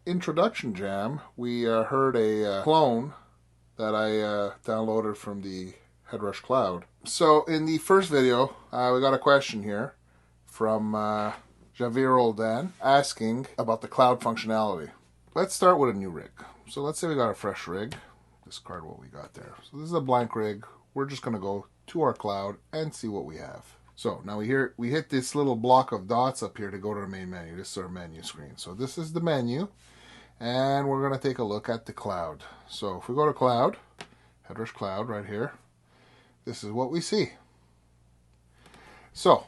introduction jam, we heard a clone that I downloaded from the Headrush Cloud. So in the first video, we got a question here from Javier Oldan asking about the cloud functionality. Let's start with a new rig. So let's say we got a fresh rig. Discard what we got there. So this is a blank rig. We're just going to go to our cloud and see what we have. So now we hit this little block of dots up here to go to the main menu. This is our menu screen. So this is the menu, and we're going to take a look at the cloud. So if we go to cloud, Headrush Cloud right here, this is what we see. So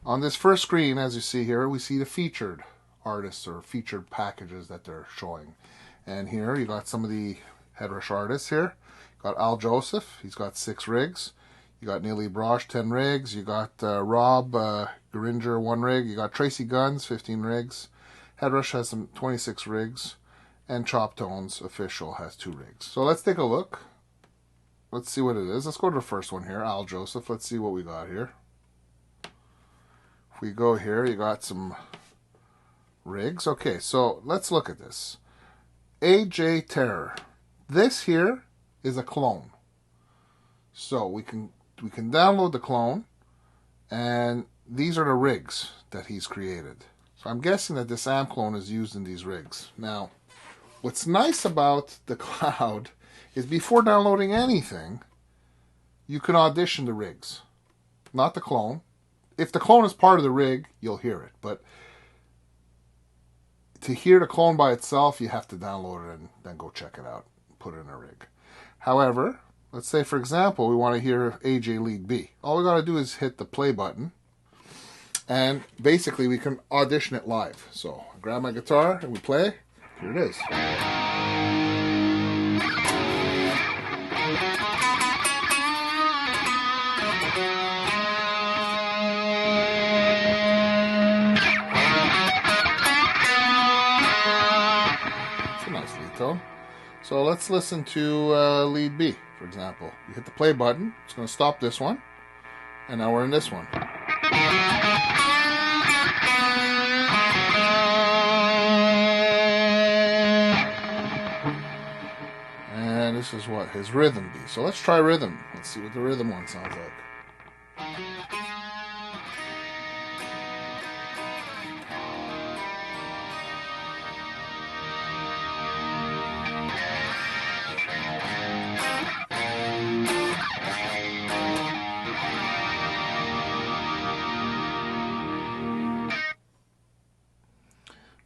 on this first screen, as you see here, we see the featured artists or featured packages that they're showing. And here you got some of the Headrush artists here. You got Al Joseph, he's got 6 rigs. You got Neely Brosh, 10 rigs. You got Rob Geringer, 1 rig. You got Tracy Guns, 15 rigs. Headrush has some 26 rigs. And Chop Tones Official has 2 rigs. So let's take a look. Let's see what it is. Let's go to the first one here, Al Joseph. Let's see what we got here. If we go here, you got some rigs. Okay, so let's look at this. AJ Terror. This here is a clone. So we can download the clone, and these are the rigs that he's created. So I'm guessing that this amp clone is used in these rigs. Now, what's nice about the cloud is before downloading anything, you can audition the rigs, not the clone. If the clone is part of the rig, you'll hear it. But to hear the clone by itself, you have to download it and then go check it out, put it in a rig. However, let's say, for example, we want to hear AJ Lead B. All we got to do is hit the play button, and basically we can audition it live. So I grab my guitar and we play. Here it is. It's a nice lead tone. So let's listen to lead B, for example. You hit the play button, it's going to stop this one, and now we're in this one. And this is what his rhythm B. So let's try rhythm. Let's see what the rhythm one sounds like.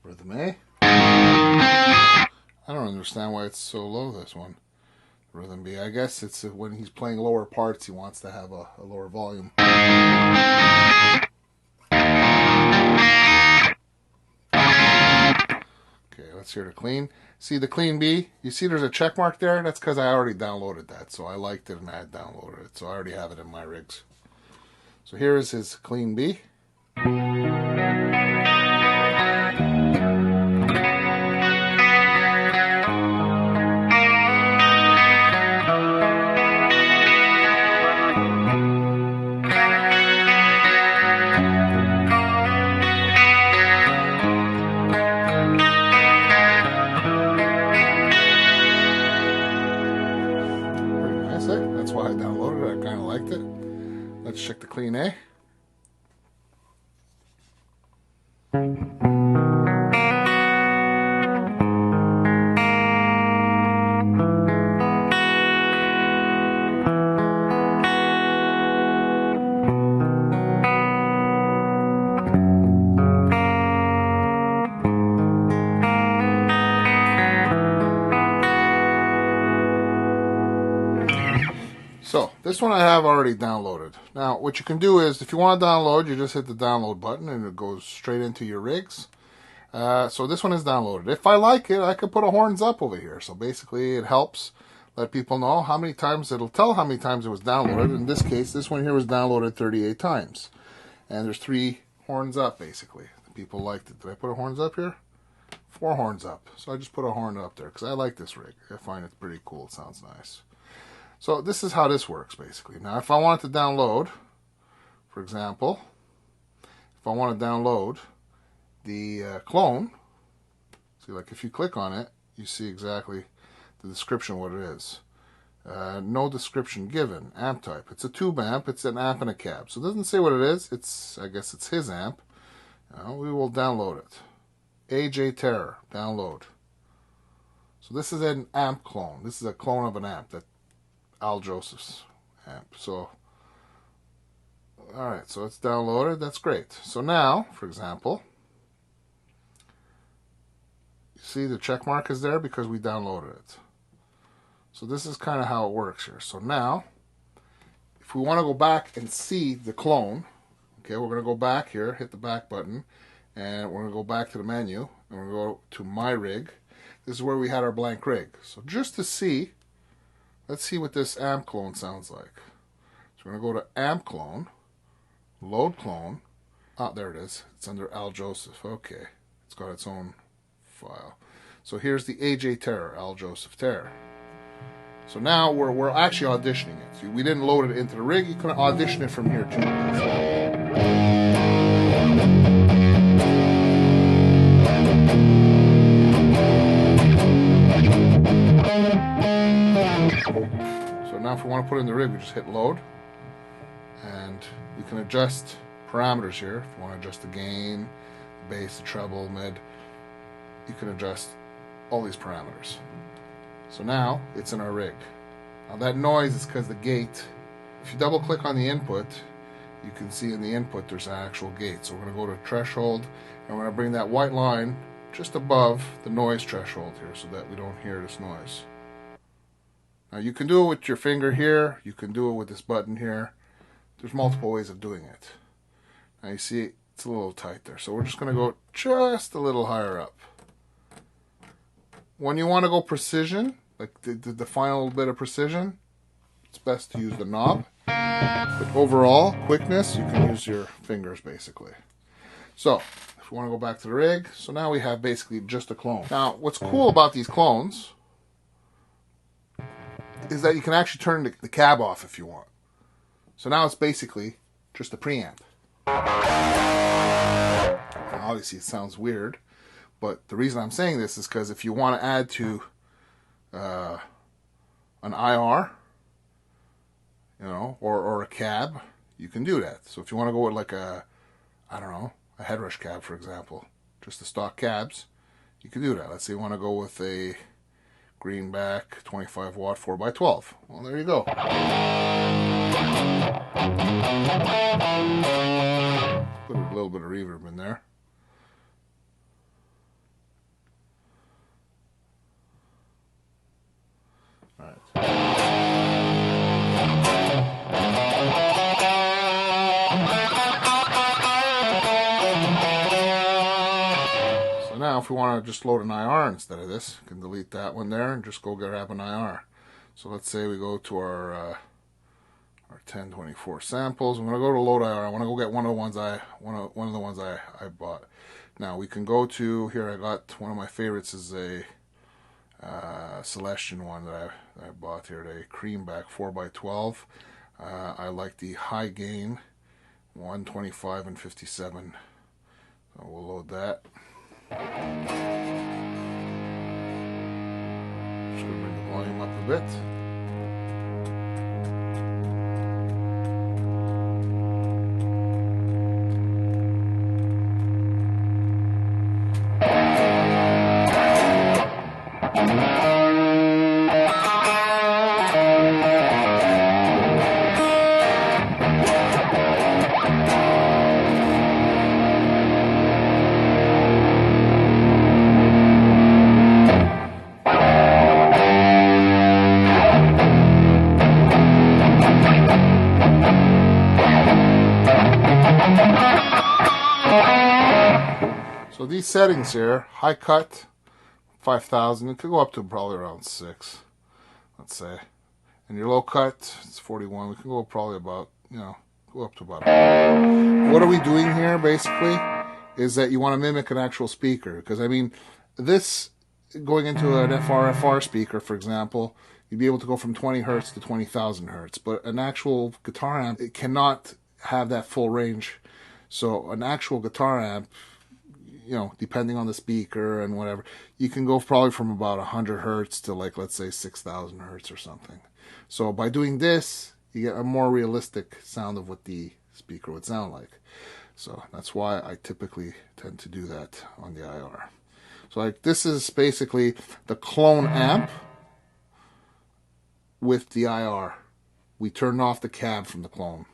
Rhythm A. I don't understand why it's so low, this one. Rhythm B. I guess it's when he's playing lower parts, he wants to have a lower volume. Okay, let's hear the clean. See the clean B? You see there's a check mark there? That's because I already downloaded that. So I liked it and I had downloaded it. So I already have it in my rigs. So here is his clean B. That's why I downloaded it. I kind of liked it. Let's check the clean A. So this one I have already downloaded. Now what you can do is, if you want to download, you just hit the download button and it goes straight into your rigs. So this one is downloaded. If I like it, I could put a horns up over here. So basically it helps let people know how many times, it'll tell how many times it was downloaded. In this case, this one here was downloaded 38 times. And there's 3 horns up basically. People liked it. Did I put a horns up here? 4 horns up. So I just put a horn up there because I like this rig. I find it pretty cool. It sounds nice. So this is how this works basically. Now if I want to download, for example, if I want to download the clone, See, like if you click on it, you see exactly the description of what it is. No description given. Amp type. It's a tube amp. It's an amp and a cab. So it doesn't say what it is. I guess it's his amp. We will download it. AJ Terror. Download. So this is an amp clone. This is a clone of an amp, that Al Joseph's amp. So, alright, so it's downloaded. That's great. So now, for example, you see the check mark is there because we downloaded it. So this is kind of how it works here. So now, if we want to go back and see the clone, okay, we're going to go back here, hit the back button, and we're going to go back to the menu, and we're going to go to My Rig. This is where we had our blank rig. So just to see, let's see what this amp clone sounds like. So we're going to go to Amp Clone, Load Clone. Ah, there it is. It's under Al Joseph. Okay, it's got its own file. So here's the AJ Terror, Al Joseph Terror. So now we're actually auditioning it. So we didn't load it into the rig. You can audition it from here too. So now if we want to put it in the rig, we just hit load. And you can adjust parameters here. If you want to adjust the gain, the bass, the treble, mid, you can adjust all these parameters. So now it's in our rig. Now that noise is because the gate, if you double click on the input, you can see in the input there's an actual gate. So we're going to go to threshold, and we're going to bring that white line just above the noise threshold here so that we don't hear this noise. Now you can do it with your finger here, you can do it with this button here. There's multiple ways of doing it. Now you see it's a little tight there, so we're just going to go just a little higher up. When you want to go precision, like the final bit of precision, it's best to use the knob. But overall, quickness, you can use your fingers basically. So, if we want to go back to the rig, so now we have basically just a clone. Now, what's cool about these clones is that you can actually turn the cab off if you want. So now it's basically just a preamp. Now, obviously, it sounds weird. But the reason I'm saying this is because if you want to add to an IR, you know, or a cab, you can do that. So if you want to go with like a, I don't know, a Headrush cab, for example, just the stock cabs, you can do that. Let's say you want to go with a greenback 25 watt 4x12. Well, there you go. Put a little bit of reverb in there. So now if we want to just load an IR instead of this, you can delete that one there and just go grab an IR. So let's say we go to our 1024 samples. I'm going to go to load IR. I want to go get one of the ones I bought. Now we can go to here. I got one of my favorites is a Celestian one that I bought here, the Creamback 4x12. I like the high gain 125 and 57. So we'll load that. Just gonna bring the volume up a bit. So these settings here, high cut, 5,000, it could go up to probably around 6, let's say. And your low cut, it's 41, we can go probably about, you know, go up to about. What are we doing here, basically, is that you want to mimic an actual speaker. Because, I mean, this, going into an FR speaker, for example, you'd be able to go from 20 hertz to 20,000 hertz. But an actual guitar amp, it cannot have that full range. So an actual guitar amp, you know, depending on the speaker and whatever, you can go probably from about 100 hertz to like, let's say 6,000 hertz or something. So by doing this, you get a more realistic sound of what the speaker would sound like. So that's why I typically tend to do that on the IR. So like this is basically the clone amp with the IR. We turned off the cab from the clone.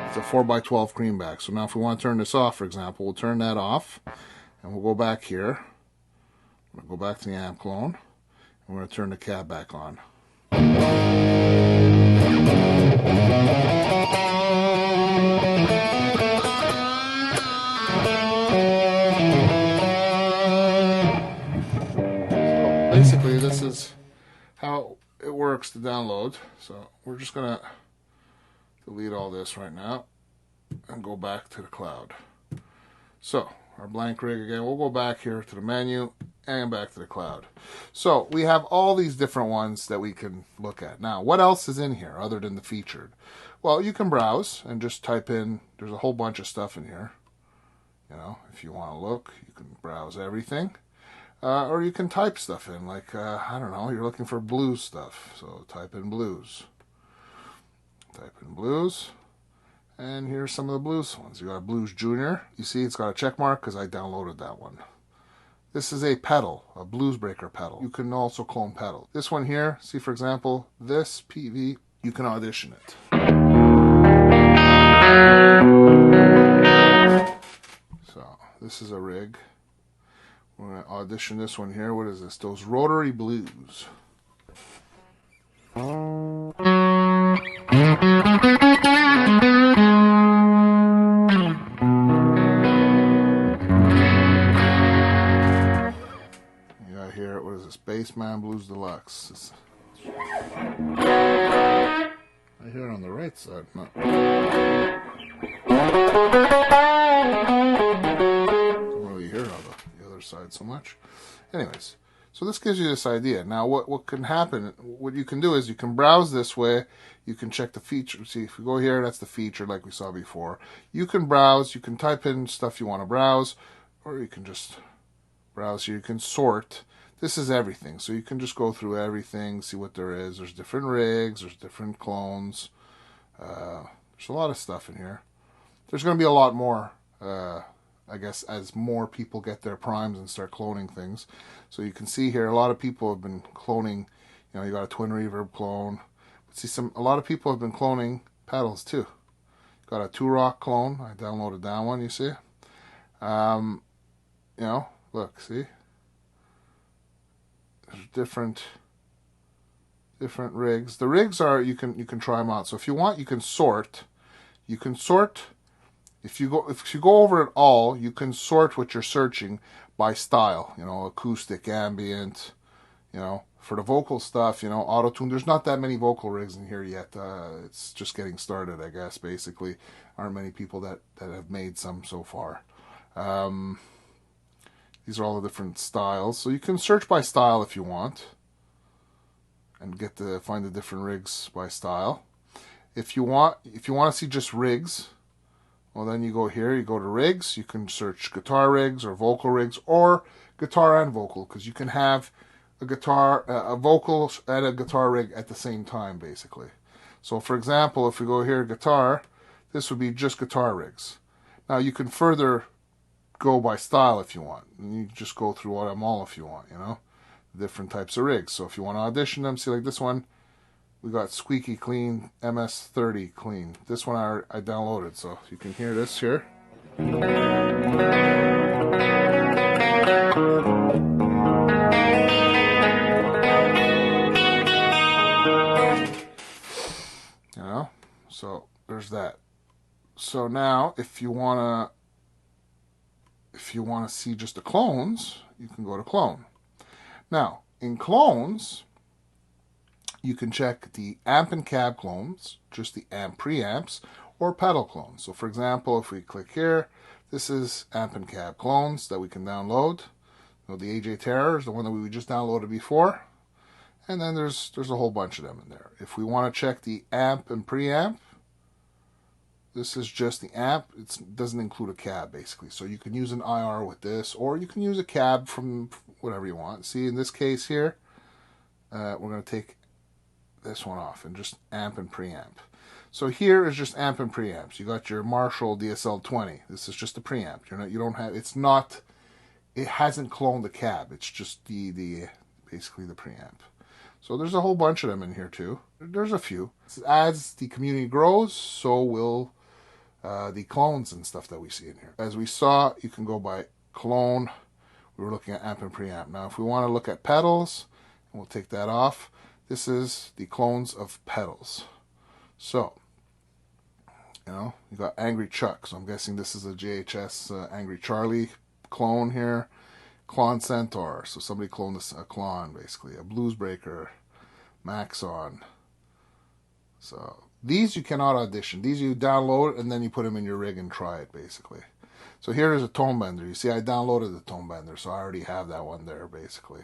It's a 4x12 greenback. So now if we want to turn this off, for example, we'll turn that off and we'll go back here. We'll go back to the amp clone and we're going to turn the cab back on. Basically, this is how it works to download. So we're just going to delete all this right now and go back to the cloud. So our blank rig again, we'll go back here to the menu and back to the cloud. So we have all these different ones that we can look at. Now, what else is in here other than the featured? Well, you can browse and just type in, there's a whole bunch of stuff in here. You know, if you want to look, you can browse everything. Or you can type stuff in, like, I don't know, you're looking for blues stuff. So type in blues. Type in blues. And here's some of the blues ones. You got Blues Junior. You see it's got a check mark because I downloaded that one. This is a pedal, a blues breaker pedal. You can also clone pedal. This one here, see for example, this PV, you can audition it. So this is a rig. We're going to audition this one here. What is this? Those rotary blues. You got here, what is this? Bassman Blues Deluxe. I hear it on the right side. No. Don't really hear it on the other side so much. Anyways, so this gives you this idea. Now what can happen, what you can do is you can browse this way, you can check the feature. See, if we go here, that's the feature like we saw before. You can browse, you can type in stuff you want to browse, or you can just browse here. You can sort. This is everything. So you can just go through everything, see what there is. There's different rigs, there's different clones. There's a lot of stuff in here. There's going to be a lot more, I guess, as more people get their primes and start cloning things. So you can see here, a lot of people have been cloning, you know, you got a twin reverb clone. But see, a lot of people have been cloning pedals too. Got a 2-rock clone. I downloaded that one, you see. You know, look, see? There's different rigs. The rigs are, you can try them out. So if you want, you can sort. You can sort. If you go over it all, you can sort what you're searching by style. You know, acoustic, ambient. You know, for the vocal stuff, you know, auto-tune. There's not that many vocal rigs in here yet. It's just getting started, I guess. Basically, aren't many people that have made some so far. These are all the different styles. So you can search by style if you want, and get to find the different rigs by style. If you want to see just rigs, well, then you go here, you go to rigs, you can search guitar rigs or vocal rigs, or guitar and vocal, because you can have a guitar, a vocal and a guitar rig at the same time, basically. So for example, if we go here, guitar, this would be just guitar rigs. Now you can further go by style if you want, and you just go through them all if you want, you know, different types of rigs. So if you want to audition them, see like this one, we got squeaky clean, MS30 clean. This one I downloaded, so you can hear this here. You know, so there's that. So now, if you wanna see just the clones, you can go to clone. Now, in clones, you can check the amp and cab clones, just the amp preamps, or pedal clones. So for example, if we click here, this is amp and cab clones that we can download. You know, the AJ Terror is the one that we just downloaded before. And then there's a whole bunch of them in there. If we want to check the amp and preamp, This is just the amp. It doesn't include a cab, basically. So you can use an IR with this, or you can use a cab from whatever you want. See, in this case here, we're going to take this one off and just amp and preamp. So here is just amp and preamps. You got your Marshall DSL-20. This is just a preamp. You don't have, it's not, it hasn't cloned the cab. It's just basically the preamp. So there's a whole bunch of them in here too. There's a few. As the community grows, so will the clones and stuff that we see in here. As we saw, you can go by clone. We were looking at amp and preamp. Now if we want to look at pedals, we'll take that off. This is the clones of pedals. So, you got Angry Chuck. So I'm guessing this is a JHS Angry Charlie clone here. Klon Centaur. So somebody cloned this, a Klon, basically. A Blues Breaker. Maxon. So these you cannot audition. These you download and then you put them in your rig and try it, basically. So here is a tone bender. You see, I downloaded the tone bender, so I already have that one there, basically.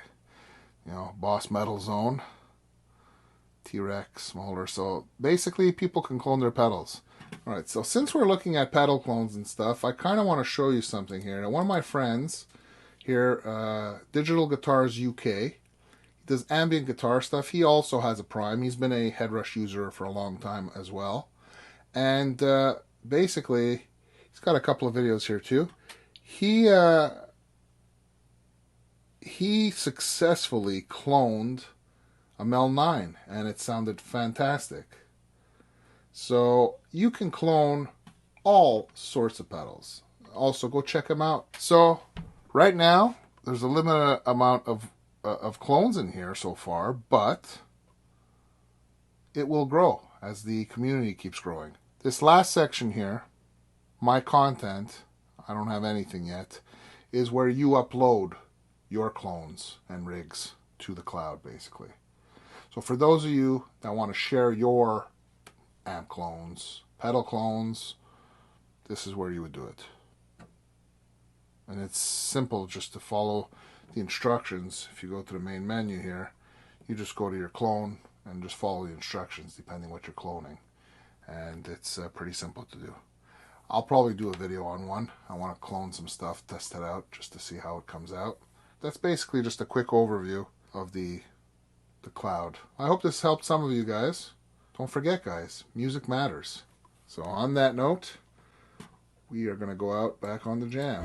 Boss Metal Zone. T-Rex, smaller. So basically people can clone their pedals. Alright, so since we're looking at pedal clones and stuff, I kind of want to show you something here. Now, one of my friends here, Digital Guitars UK, he does ambient guitar stuff. He also has a Prime. He's been a Headrush user for a long time as well. And basically, he's got a couple of videos here too. He successfully cloned a Mel 9, and it sounded fantastic. So you can clone all sorts of pedals. Also, go check them out. So right now, there's a limited amount of clones in here so far, but it will grow as the community keeps growing. This last section here, my content, I don't have anything yet, is where you upload your clones and rigs to the cloud, basically. So for those of you that want to share your amp clones, pedal clones, this is where you would do it. And it's simple just to follow the instructions. If you go to the main menu here, you just go to your clone and just follow the instructions depending what you're cloning. And it's pretty simple to do. I'll probably do a video on one. I want to clone some stuff, test it out just to see how it comes out. That's basically just a quick overview of the cloud. I hope this helped some of you guys. Don't forget, guys, music matters. So on that note, we are going to go out back on the jam.